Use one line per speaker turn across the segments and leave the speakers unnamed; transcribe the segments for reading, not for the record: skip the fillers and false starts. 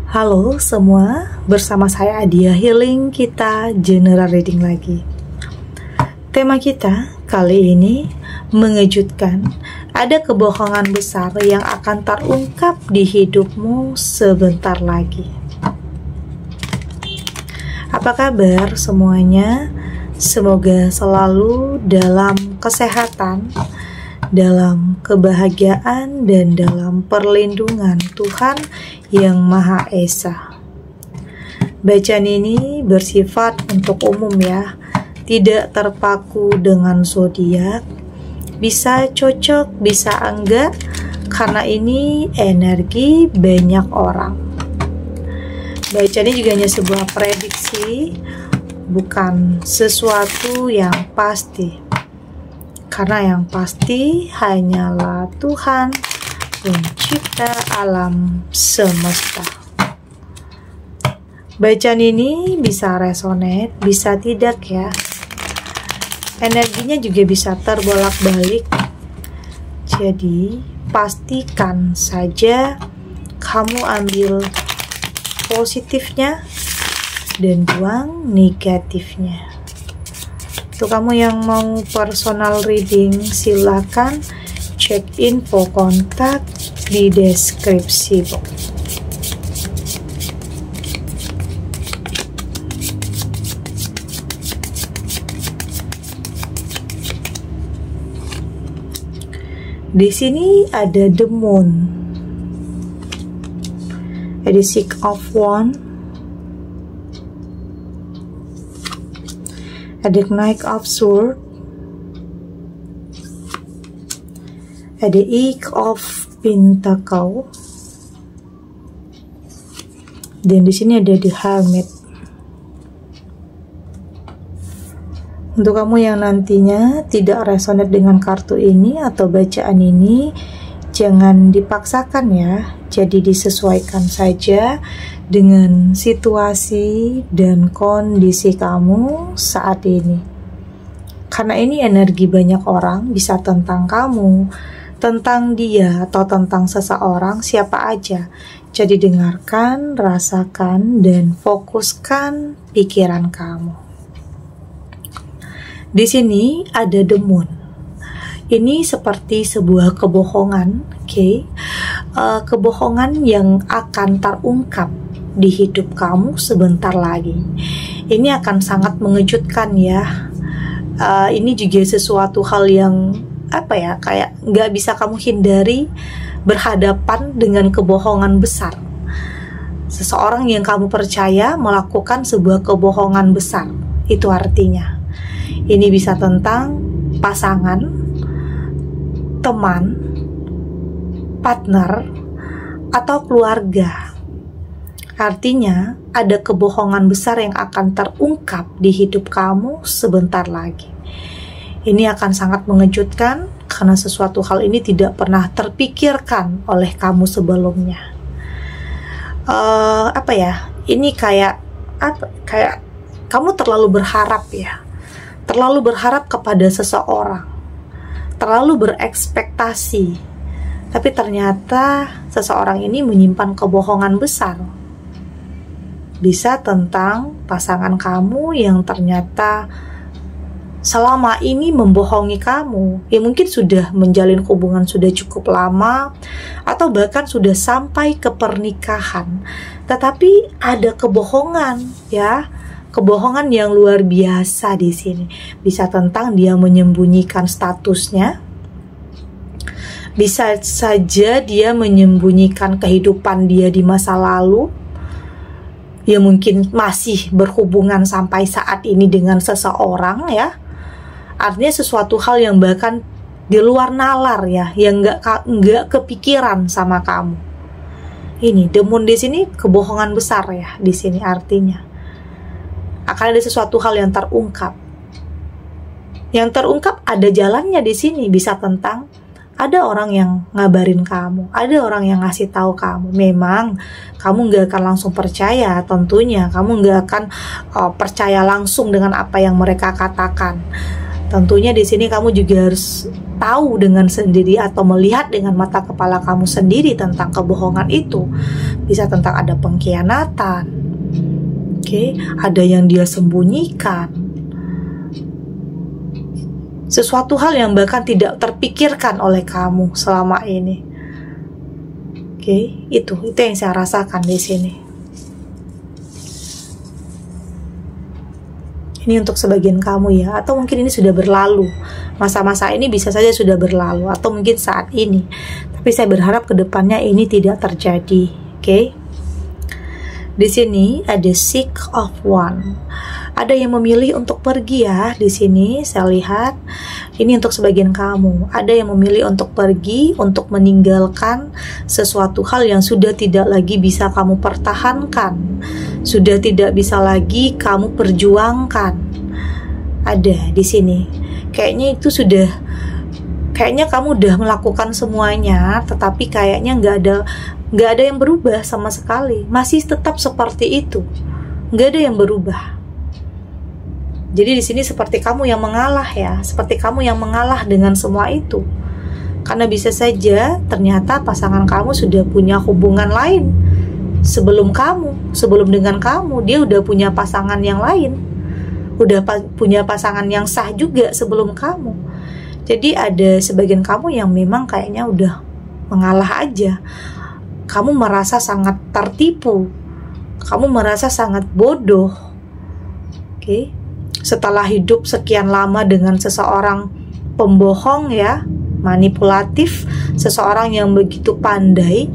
Halo semua, bersama saya Adia Healing, kita general reading lagi. Tema kita kali ini mengejutkan. Ada kebohongan besar yang akan terungkap di hidupmu sebentar lagi. Apa kabar semuanya? Semoga selalu dalam kesehatan, dalam kebahagiaan, dan dalam perlindungan Tuhan yang Maha Esa. Bacaan ini bersifat untuk umum ya, tidak terpaku dengan zodiak. Bisa cocok, bisa enggak, karena ini energi banyak orang. Bacaan ini juga hanya sebuah prediksi, bukan sesuatu yang pasti. Karena yang pasti hanyalah Tuhan pencipta alam semesta. Bacaan ini bisa resonate, bisa tidak ya. Energinya juga bisa terbolak-balik. Jadi pastikan saja kamu ambil positifnya dan buang negatifnya. Untuk kamu yang mau personal reading, silakan cek info kontak di deskripsi box. Di sini ada the moon, ada six of wands, ada knight of swords, ada Eight of Pentacle, dan di sini ada the Hermit. Untuk kamu yang nantinya tidak resonate dengan kartu ini atau bacaan ini, jangan dipaksakan ya. Jadi disesuaikan saja dengan situasi dan kondisi kamu saat ini. Karena ini energi banyak orang, bisa tentang kamu, tentang dia, atau tentang seseorang, siapa aja. Jadi dengarkan, rasakan, dan fokuskan pikiran kamu. Di sini ada the moon. Ini seperti sebuah kebohongan, oke? Kebohongan yang akan terungkap di hidup kamu sebentar lagi. Ini akan sangat mengejutkan ya. Ini juga sesuatu hal yang kayak nggak bisa kamu hindari, berhadapan dengan kebohongan besar. Seseorang yang kamu percaya melakukan sebuah kebohongan besar. Itu artinya ini bisa tentang pasangan, teman, partner, atau keluarga. Artinya ada kebohongan besar yang akan terungkap di hidup kamu sebentar lagi. Ini akan sangat mengejutkan karena sesuatu hal ini tidak pernah terpikirkan oleh kamu sebelumnya. Ini kayak kamu terlalu berharap ya. Terlalu berharap kepada seseorang, terlalu berekspektasi, tapi ternyata seseorang ini menyimpan kebohongan besar. Bisa tentang pasangan kamu yang ternyata selama ini membohongi kamu, ya mungkin sudah menjalin hubungan sudah cukup lama, atau bahkan sudah sampai ke pernikahan, tetapi ada kebohongan ya. Kebohongan yang luar biasa di sini. Bisa tentang dia menyembunyikan statusnya. Bisa saja dia menyembunyikan kehidupan dia di masa lalu. Ya mungkin masih berhubungan sampai saat ini dengan seseorang ya. Artinya sesuatu hal yang bahkan di luar nalar ya, yang nggak kepikiran sama kamu. Ini the moon di sini kebohongan besar ya di sini artinya. Akan ada sesuatu hal yang terungkap. Yang terungkap ada jalannya di sini. Bisa tentang ada orang yang ngabarin kamu, ada orang yang ngasih tahu kamu. Memang kamu nggak akan langsung percaya, tentunya kamu nggak akan percaya langsung dengan apa yang mereka katakan. Tentunya di sini kamu juga harus tahu dengan sendiri atau melihat dengan mata kepala kamu sendiri tentang kebohongan itu. Bisa tentang ada pengkhianatan, ada yang dia sembunyikan, sesuatu hal yang bahkan tidak terpikirkan oleh kamu selama ini. Itu yang saya rasakan di sini. Ini untuk sebagian kamu ya, atau mungkin ini sudah berlalu. Masa-masa ini bisa saja sudah berlalu, atau mungkin saat ini. Tapi saya berharap ke depannya ini tidak terjadi. Di sini ada Six of Wands. Ada yang memilih untuk pergi ya. Di sini saya lihat ini untuk sebagian kamu. Ada yang memilih untuk pergi, untuk meninggalkan sesuatu hal yang sudah tidak lagi bisa kamu pertahankan, sudah tidak bisa lagi kamu perjuangkan. Ada di sini. Kayaknya itu sudah, kayaknya kamu udah melakukan semuanya, tetapi kayaknya nggak ada yang berubah sama sekali. Masih tetap seperti itu, nggak ada yang berubah. Jadi di sini seperti kamu yang mengalah ya, seperti kamu yang mengalah dengan semua itu. Karena bisa saja ternyata pasangan kamu sudah punya hubungan lain sebelum dengan kamu, dia udah punya pasangan yang lain, udah punya pasangan yang sah juga sebelum kamu. Jadi ada sebagian kamu yang memang kayaknya udah mengalah aja. Kamu merasa sangat tertipu, kamu merasa sangat bodoh. Setelah hidup sekian lama dengan seseorang pembohong ya, manipulatif, seseorang yang begitu pandai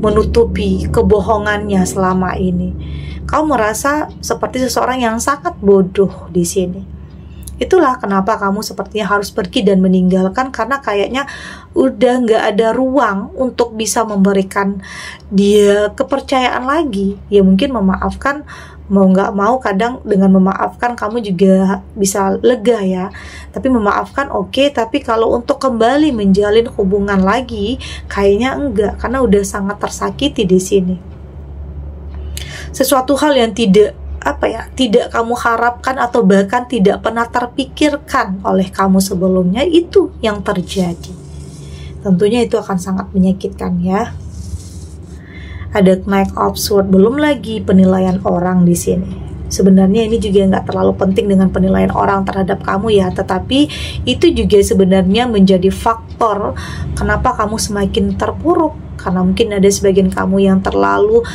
menutupi kebohongannya selama ini, kamu merasa seperti seseorang yang sangat bodoh di sini. Itulah kenapa kamu sepertinya harus pergi dan meninggalkan, karena kayaknya udah nggak ada ruang untuk bisa memberikan dia kepercayaan lagi. Ya mungkin memaafkan, mau nggak mau kadang dengan memaafkan kamu juga bisa lega ya. Tapi memaafkan oke, tapi kalau untuk kembali menjalin hubungan lagi kayaknya enggak, karena udah sangat tersakiti di sini. Sesuatu hal yang tidak kamu harapkan atau bahkan tidak pernah terpikirkan oleh kamu sebelumnya, itu yang terjadi. Tentunya itu akan sangat menyakitkan ya. Ada Knight of Swords, belum lagi penilaian orang di sini. Sebenarnya ini juga nggak terlalu penting dengan penilaian orang terhadap kamu ya, tetapi itu juga sebenarnya menjadi faktor kenapa kamu semakin terpuruk. Karena mungkin ada sebagian kamu yang terlalu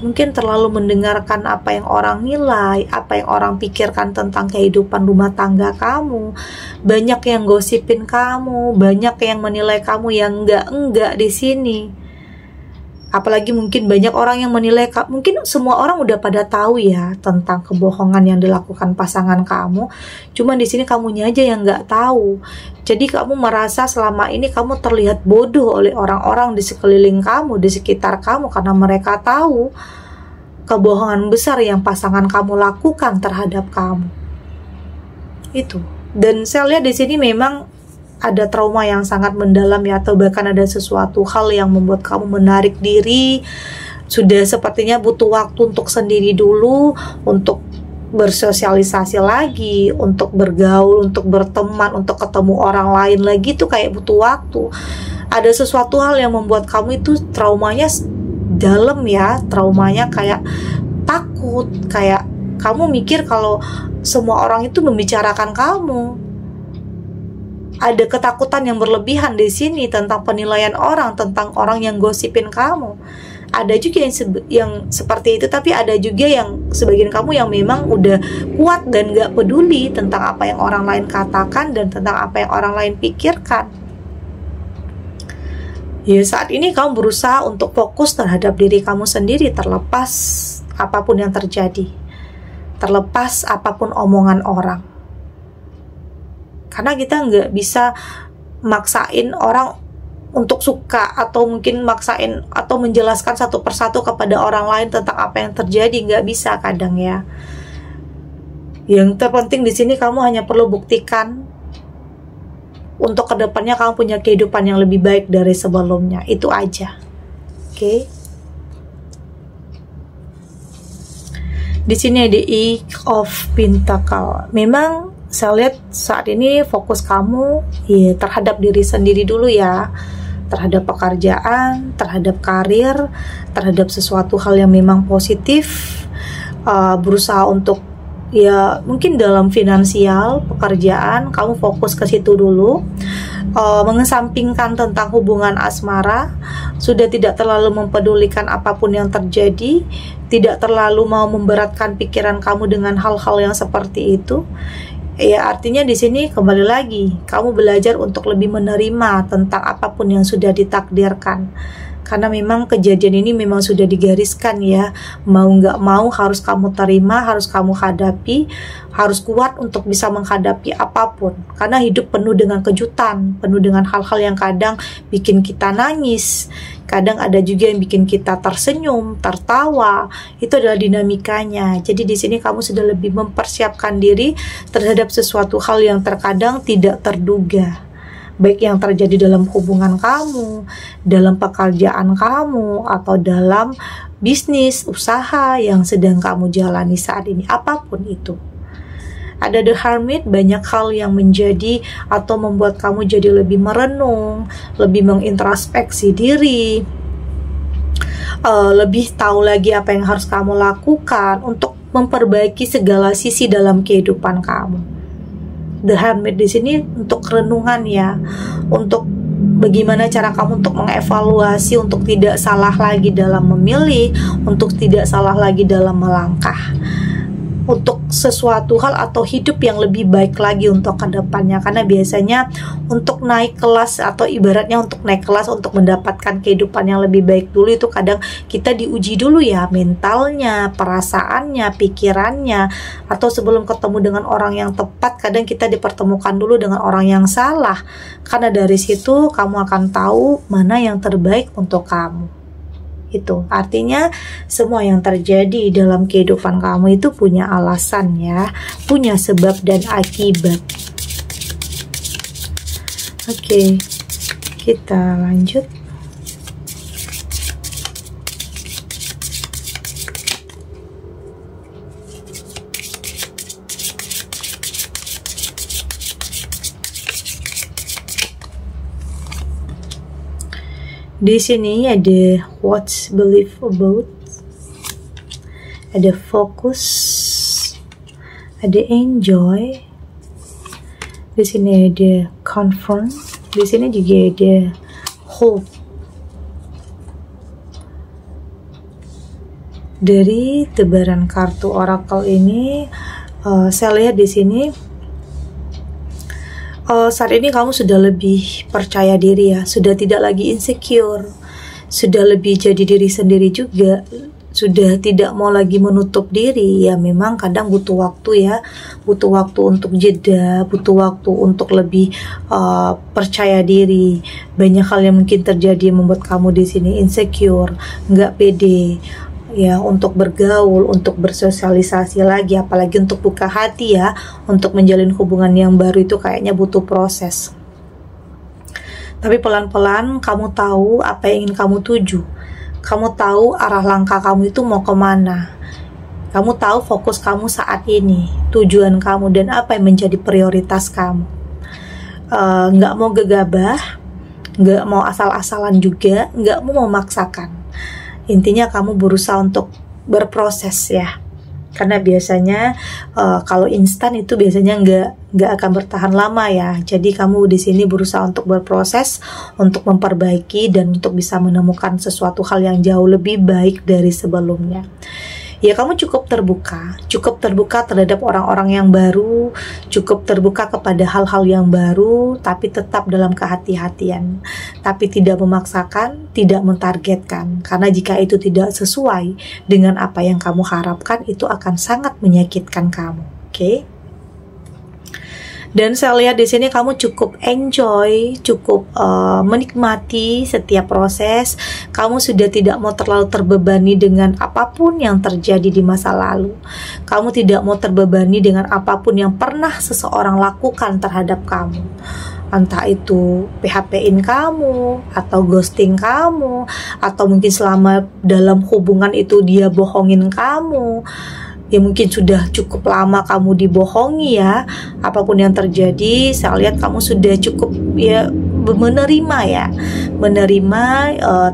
mungkin terlalu mendengarkan apa yang orang nilai, apa yang orang pikirkan tentang kehidupan rumah tangga kamu. Banyak yang gosipin kamu, banyak yang menilai kamu yang enggak di sini. Apalagi mungkin banyak orang yang menilai, mungkin semua orang udah pada tahu ya tentang kebohongan yang dilakukan pasangan kamu. Cuma di sini kamunya aja yang nggak tahu. Jadi kamu merasa selama ini kamu terlihat bodoh oleh orang-orang di sekeliling kamu, di sekitar kamu, karena mereka tahu kebohongan besar yang pasangan kamu lakukan terhadap kamu. Itu. Dan saya lihat di sini memang ada trauma yang sangat mendalam ya, atau bahkan ada sesuatu hal yang membuat kamu menarik diri. Sudah sepertinya butuh waktu untuk sendiri dulu, untuk bersosialisasi lagi, untuk bergaul, untuk berteman, untuk ketemu orang lain lagi, itu kayak butuh waktu. Ada sesuatu hal yang membuat kamu itu traumanya dalam ya, traumanya kayak takut, kayak kamu mikir kalau semua orang itu membicarakan kamu. Ada ketakutan yang berlebihan di sini tentang penilaian orang, tentang orang yang gosipin kamu. Ada juga yang seperti itu, tapi ada juga yang sebagian kamu yang memang udah kuat dan gak peduli tentang apa yang orang lain katakan dan tentang apa yang orang lain pikirkan. Ya, saat ini kamu berusaha untuk fokus terhadap diri kamu sendiri, terlepas apapun yang terjadi, terlepas apapun omongan orang. Karena kita nggak bisa maksain orang untuk suka, atau mungkin maksain atau menjelaskan satu persatu kepada orang lain tentang apa yang terjadi, nggak bisa kadang ya. Yang terpenting di sini kamu hanya perlu buktikan untuk kedepannya kamu punya kehidupan yang lebih baik dari sebelumnya, itu aja. Oke. Di sini ada Eight of Pentacles. Memang saya lihat saat ini fokus kamu ya terhadap diri sendiri dulu ya, terhadap pekerjaan, terhadap karir, terhadap sesuatu hal yang memang positif. Berusaha untuk ya mungkin dalam finansial, pekerjaan, kamu fokus ke situ dulu. Mengesampingkan tentang hubungan asmara, sudah tidak terlalu mempedulikan apapun yang terjadi, tidak terlalu mau memberatkan pikiran kamu dengan hal-hal yang seperti itu. Ya artinya di sini kembali lagi kamu belajar untuk lebih menerima tentang apapun yang sudah ditakdirkan, karena memang kejadian ini memang sudah digariskan ya, mau nggak mau harus kamu terima, harus kamu hadapi, harus kuat untuk bisa menghadapi apapun, karena hidup penuh dengan kejutan, penuh dengan hal-hal yang kadang bikin kita nangis, kadang ada juga yang bikin kita tersenyum, tertawa. Itu adalah dinamikanya. Jadi di sini kamu sudah lebih mempersiapkan diri terhadap sesuatu hal yang terkadang tidak terduga, baik yang terjadi dalam hubungan kamu, dalam pekerjaan kamu, atau dalam bisnis, usaha yang sedang kamu jalani saat ini, apapun itu. Ada The Hermit, banyak hal yang menjadi atau membuat kamu jadi lebih merenung, lebih mengintrospeksi diri, lebih tahu lagi apa yang harus kamu lakukan untuk memperbaiki segala sisi dalam kehidupan kamu. The Hermit di sini untuk renungan ya, untuk bagaimana cara kamu untuk mengevaluasi, untuk tidak salah lagi dalam memilih, untuk tidak salah lagi dalam melangkah, untuk sesuatu hal atau hidup yang lebih baik lagi untuk kedepannya. Karena biasanya untuk naik kelas atau ibaratnya untuk naik kelas, untuk mendapatkan kehidupan yang lebih baik dulu, itu kadang kita diuji dulu ya, mentalnya, perasaannya, pikirannya, atau sebelum ketemu dengan orang yang tepat kadang kita dipertemukan dulu dengan orang yang salah, karena dari situ kamu akan tahu mana yang terbaik untuk kamu. Itu artinya semua yang terjadi dalam kehidupan kamu itu punya alasan ya, punya sebab dan akibat. Oke, kita lanjut. Di sini ada what's believe about, ada fokus, ada enjoy. Di sini ada confront, di sini juga ada hope. Dari tebaran kartu oracle ini, saya lihat di sini saat ini kamu sudah lebih percaya diri ya, sudah tidak lagi insecure, sudah lebih jadi diri sendiri juga, sudah tidak mau lagi menutup diri. Ya memang kadang butuh waktu ya, butuh waktu untuk jeda, butuh waktu untuk lebih percaya diri. Banyak hal yang mungkin terjadi membuat kamu di sini insecure, nggak pede ya untuk bergaul, untuk bersosialisasi lagi, apalagi untuk buka hati ya, untuk menjalin hubungan yang baru itu kayaknya butuh proses. Tapi pelan-pelan kamu tahu apa yang ingin kamu tuju, kamu tahu arah langkah kamu itu mau kemana, kamu tahu fokus kamu saat ini, tujuan kamu dan apa yang menjadi prioritas kamu. Nggak mau gegabah, nggak mau asal-asalan juga, nggak mau memaksakan. Intinya kamu berusaha untuk berproses ya, karena biasanya kalau instan itu biasanya nggak akan bertahan lama ya. Jadi kamu di sini berusaha untuk berproses, untuk memperbaiki dan untuk bisa menemukan sesuatu hal yang jauh lebih baik dari sebelumnya. Ya kamu cukup terbuka terhadap orang-orang yang baru, cukup terbuka kepada hal-hal yang baru, tapi tetap dalam kehati-hatian, tapi tidak memaksakan, tidak mentargetkan, karena jika itu tidak sesuai dengan apa yang kamu harapkan, itu akan sangat menyakitkan kamu. Oke? Dan saya lihat di sini kamu cukup enjoy, cukup menikmati setiap proses. Kamu sudah tidak mau terlalu terbebani dengan apapun yang terjadi di masa lalu. Kamu tidak mau terbebani dengan apapun yang pernah seseorang lakukan terhadap kamu. Entah itu PHP-in kamu, atau ghosting kamu, atau mungkin selama dalam hubungan itu dia bohongin kamu. ya mungkin sudah cukup lama kamu dibohongi ya. Apapun yang terjadi, saya lihat kamu sudah cukup ya menerima ya, menerima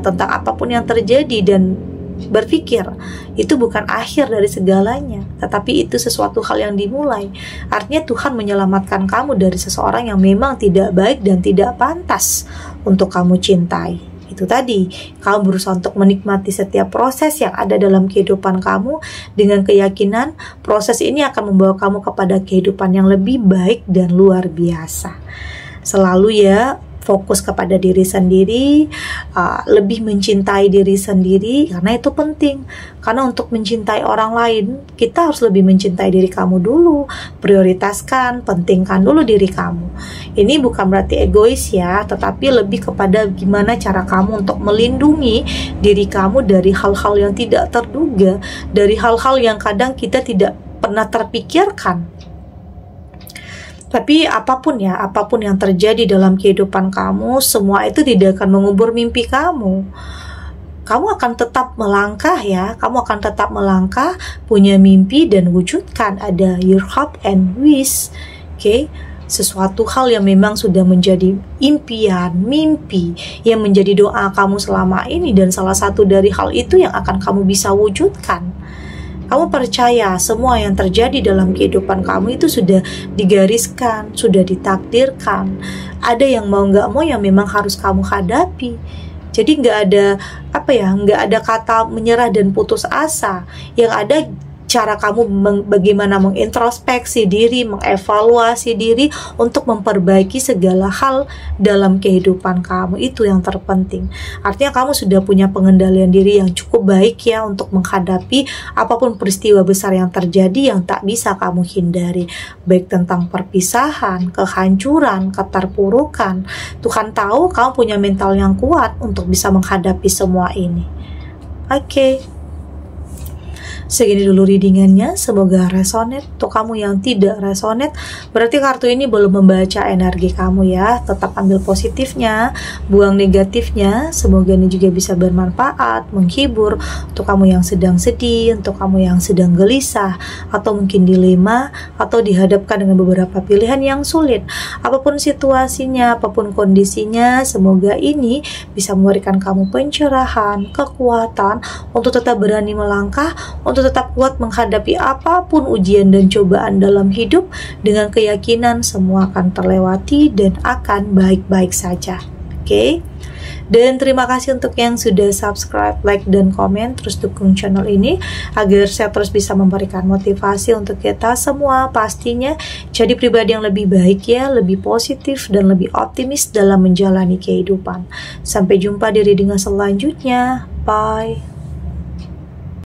tentang apapun yang terjadi dan berpikir itu bukan akhir dari segalanya, tetapi itu sesuatu hal yang dimulai. Artinya Tuhan menyelamatkan kamu dari seseorang yang memang tidak baik dan tidak pantas untuk kamu cintai. Itu tadi, kamu berusaha untuk menikmati setiap proses yang ada dalam kehidupan kamu dengan keyakinan proses ini akan membawa kamu kepada kehidupan yang lebih baik dan luar biasa. Selalu ya fokus kepada diri sendiri, lebih mencintai diri sendiri, karena itu penting. Karena untuk mencintai orang lain, kita harus lebih mencintai diri kamu dulu. Prioritaskan, pentingkan dulu diri kamu. Ini bukan berarti egois ya, tetapi lebih kepada gimana cara kamu untuk melindungi diri kamu dari hal-hal yang tidak terduga, dari hal-hal yang kadang kita tidak pernah terpikirkan. Tapi apapun yang terjadi dalam kehidupan kamu, semua itu tidak akan mengubur mimpi kamu. Kamu akan tetap melangkah ya, kamu akan tetap melangkah, punya mimpi dan wujudkan. Ada your hope and wish, oke? Sesuatu hal yang memang sudah menjadi impian, mimpi, yang menjadi doa kamu selama ini, dan salah satu dari hal itu yang akan kamu bisa wujudkan. Kamu percaya semua yang terjadi dalam kehidupan kamu itu sudah digariskan, sudah ditakdirkan. Ada yang mau gak mau yang memang harus kamu hadapi. Jadi gak ada kata menyerah dan putus asa. Yang ada cara kamu bagaimana mengintrospeksi diri, mengevaluasi diri untuk memperbaiki segala hal dalam kehidupan kamu. Itu yang terpenting. Artinya kamu sudah punya pengendalian diri yang cukup baik ya untuk menghadapi apapun peristiwa besar yang terjadi yang tak bisa kamu hindari. Baik tentang perpisahan, kehancuran, keterpurukan. Tuhan tahu kamu punya mental yang kuat untuk bisa menghadapi semua ini. Oke. Segini dulu readingannya, semoga resonate. Untuk kamu yang tidak resonate, berarti kartu ini belum membaca energi kamu ya. Tetap ambil positifnya, buang negatifnya. Semoga ini juga bisa bermanfaat, menghibur untuk kamu yang sedang sedih, untuk kamu yang sedang gelisah, atau mungkin dilema, atau dihadapkan dengan beberapa pilihan yang sulit. Apapun situasinya, apapun kondisinya, semoga ini bisa memberikan kamu pencerahan, kekuatan untuk tetap berani melangkah, untuk tetap kuat menghadapi apapun ujian dan cobaan dalam hidup dengan keyakinan semua akan terlewati dan akan baik-baik saja. Oke? Dan terima kasih untuk yang sudah subscribe, like, dan komen. Terus dukung channel ini agar saya terus bisa memberikan motivasi untuk kita semua pastinya jadi pribadi yang lebih baik ya, lebih positif dan lebih optimis dalam menjalani kehidupan. Sampai jumpa di reading selanjutnya. Bye.